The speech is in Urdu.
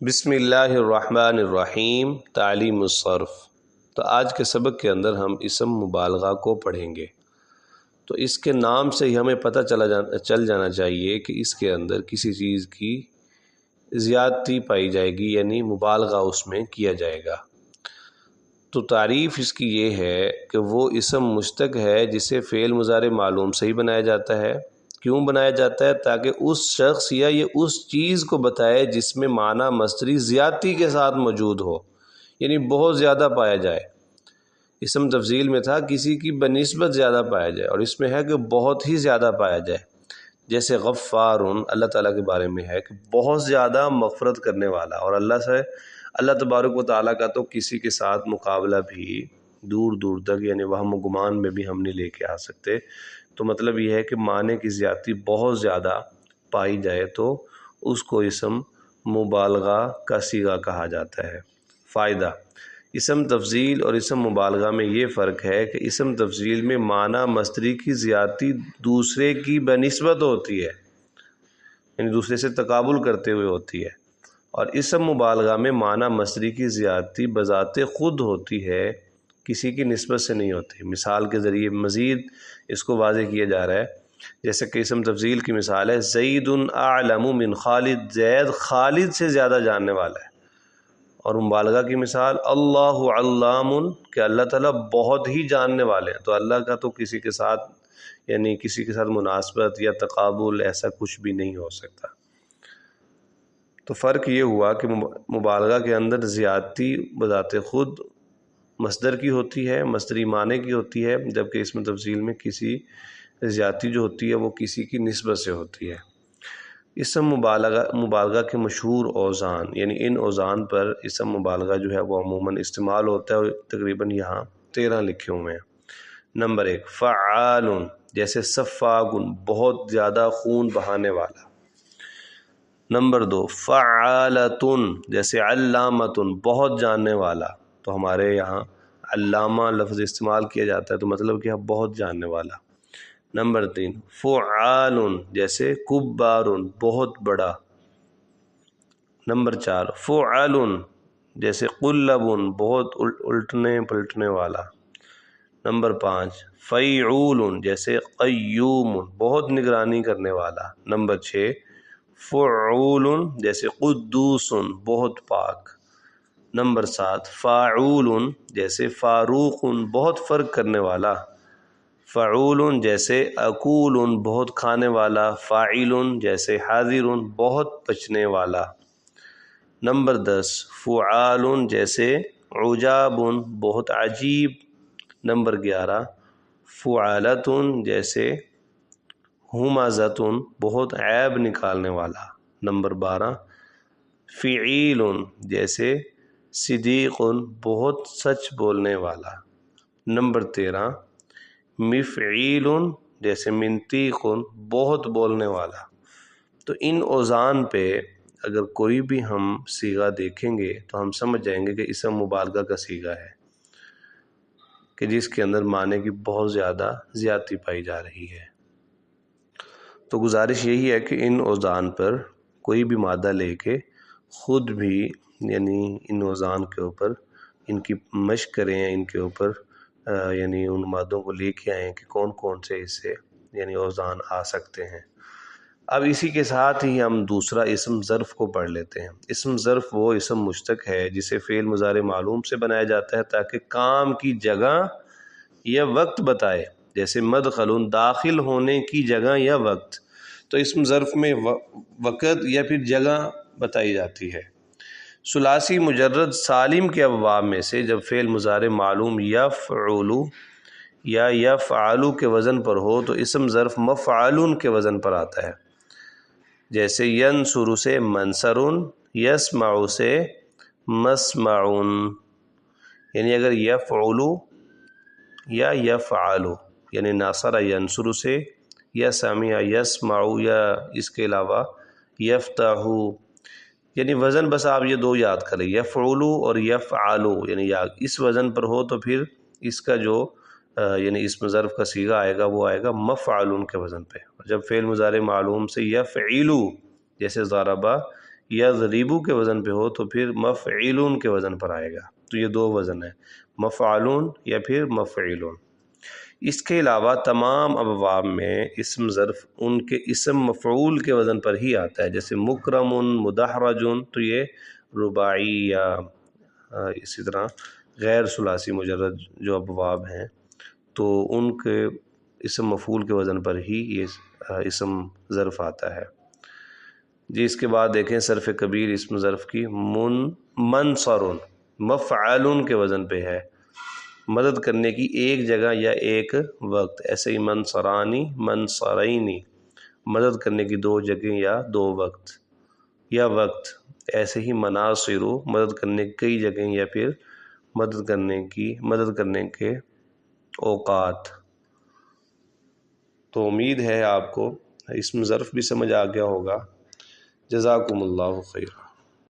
بسم اللہ الرحمن الرحیم تعلیم الصرف۔ تو آج کے سبق کے اندر ہم اسم مبالغہ کو پڑھیں گے۔ تو اس کے نام سے ہی ہمیں پتہ چل جانا چاہیے کہ اس کے اندر کسی چیز کی زیادتی پائی جائے گی، یعنی مبالغہ اس میں کیا جائے گا۔ تو تعریف اس کی یہ ہے کہ وہ اسم مشتق ہے جسے فعل مضارع معلوم سے ہی بنایا جاتا ہے۔ کیوں بنایا جاتا ہے؟ تاکہ اس شخص یا یہ اس چیز کو بتائے جس میں معنی مصدری زیادتی کے ساتھ موجود ہو، یعنی بہت زیادہ پایا جائے۔ اسم تفضیل میں تھا کسی کی بنسبت زیادہ پایا جائے، اور اس میں ہے کہ بہت ہی زیادہ پایا جائے۔ جیسے غفار اللہ تعالیٰ کے بارے میں ہے کہ بہت زیادہ مغفرت کرنے والا، اور اللہ تبارک و تعالیٰ کا تو کسی کے ساتھ مقابلہ بھی دور دور تک، یعنی وہم و گمان میں بھی ہم نہیں لے کے آ سکتے۔ تو مطلب یہ ہے کہ معنی کی زیادتی بہت زیادہ پائی جائے تو اس کو اسم مبالغہ کا صیغہ کہا جاتا ہے۔ فائدہ: اسم تفضیل اور اسم مبالغہ میں یہ فرق ہے کہ اسم تفضیل میں معنی مصدری کی زیادتی دوسرے کی بنسبت ہوتی ہے، یعنی دوسرے سے تقابل کرتے ہوئے ہوتی ہے، اور اسم مبالغہ میں معنی مصدری کی زیادتی بذات خود ہوتی ہے، کسی کی نسبت سے نہیں ہوتی۔ مثال کے ذریعے مزید اس کو واضح کیا جا رہا ہے، جیسے کہ اسم تفضیل کی مثال ہے زید اعلم من خالد، زید خالد سے زیادہ جاننے والا ہے۔ اور مبالغہ کی مثال اللہ علام، کہ اللہ تعالیٰ بہت ہی جاننے والے ہیں۔ تو اللہ کا تو کسی کے ساتھ، یعنی کسی کے ساتھ مناسبت یا تقابل ایسا کچھ بھی نہیں ہو سکتا۔ تو فرق یہ ہوا کہ مبالغہ کے اندر زیادتی بذات خود مصدر کی ہوتی ہے، مصدری معنی کی ہوتی ہے، جبکہ اسم تفضیل میں کسی زیادتی جو ہوتی ہے وہ کسی کی نسبت سے ہوتی ہے۔ اسم مبالغہ کے مشہور اوزان، یعنی ان اوزان پر اسم مبالغہ جو ہے وہ عموماً استعمال ہوتا ہے، اور تقریباً یہاں 13 لکھے ہوئے ہیں۔ نمبر 1 فعال، جیسے سفاق، بہت زیادہ خون بہانے والا۔ نمبر 2 فعالۃ، جیسے علامۃ، بہت جاننے والا۔ تو ہمارے یہاں علامہ لفظ استعمال کیا جاتا ہے، تو مطلب کہ بہت جاننے والا۔ نمبر 3 فعال، جیسے کبار، بہت بڑا۔ نمبر 4 فعل، جیسے قلب، بہت الٹنے پلٹنے والا۔ نمبر 5 فیعول، جیسے قیوم، بہت نگرانی کرنے والا۔ نمبر 6 فعول، جیسے قدوس، بہت پاک۔ نمبر 7 فاعول، جیسے فاروق، بہت فرق کرنے والا۔ فعول، جیسے اکول، بہت کھانے والا۔ فاعل، جیسے حاضر، بہت بچنے والا۔ نمبر 10 فعال، جیسے عجاب، بہت عجیب۔ نمبر 11 فعالۃ، جیسے ہمزۃ، بہت عیب نکالنے والا۔ نمبر 12 فعیل، جیسے صدیق، بہت سچ بولنے والا۔ نمبر 13 مفعیل، جیسے منطیق، بہت بولنے والا۔ تو ان اوزان پہ اگر کوئی بھی ہم صیغہ دیکھیں گے تو ہم سمجھ جائیں گے کہ اسم مبالغہ کا صیغہ ہے، کہ جس کے اندر معنی کی بہت زیادہ زیادتی پائی جا رہی ہے۔ تو گزارش یہی ہے کہ ان اوزان پر کوئی بھی مادہ لے کے خود بھی، یعنی ان اوزان کے اوپر ان کی مشق کریں، ان کے اوپر یعنی ان مادوں کو لے کے آئیں کہ کون کون سے اس سے یعنی اوزان آ سکتے ہیں۔ اب اسی کے ساتھ ہی ہم دوسرا اسم ظرف کو پڑھ لیتے ہیں۔ اسم ظرف وہ اسم مشتق ہے جسے فعل مضارع معلوم سے بنایا جاتا ہے تاکہ کام کی جگہ یا وقت بتائے، جیسے مدخل، داخل ہونے کی جگہ یا وقت۔ تو اسم ظرف میں وقت یا پھر جگہ بتائی جاتی ہے۔ ثلاثی مجرد سالم کے ابواب میں سے جب فعل مضارع معلوم یفعل یا یفعل کے وزن پر ہو تو اسم ظرف مفعول کے وزن پر آتا ہے، جیسے ینصر سے منصر، یسمع سے مسمع۔ یعنی اگر یفعل یا یفعل، یعنی ناصر ینصر سے، یا سمع یسمع، یا اس کے علاوہ یفتح، یعنی وزن بس آپ یہ دو یاد کریں، یفعل اور یفعل، یعنی اس وزن پر ہو تو پھر اس کا جو یعنی اسم ظرف کا صیغہ آئے گا وہ آئے گا مفعول کے وزن پہ۔ جب فعل مضارع معلوم سے یفعل، جیسے ضربہ یضربو کے وزن پہ ہو تو پھر مفعلون کے وزن پر آئے گا۔ تو یہ دو وزن ہیں، مفعلون یا پھر مفعلون۔ اس کے علاوہ تمام ابواب میں اسم ظرف ان کے اسم مفعول کے وزن پر ہی آتا ہے، جیسے مکرم، مدحرج، تو یہ رباعی یا اسی طرح غیر ثلاثی مجرد جو ابواب ہیں تو ان کے اسم مفعول کے وزن پر ہی یہ اسم ظرف آتا ہے۔ جی اس کے بعد دیکھیں صرف کبیر اسم ظرف کی، منصر مفعلون کے وزن پہ ہے، مدد کرنے کی ایک جگہ یا ایک وقت، ایسے ہی منصرانی، منصرینی، مدد کرنے کی دو جگہیں یا دو وقت یا وقت، ایسے ہی مناصرو، مدد کرنے کی کئی جگہیں یا پھر مدد کرنے کے اوقات۔ تو امید ہے آپ کو اسم ظرف بھی سمجھ آ گیا ہوگا۔ جزاکم اللہ خیر۔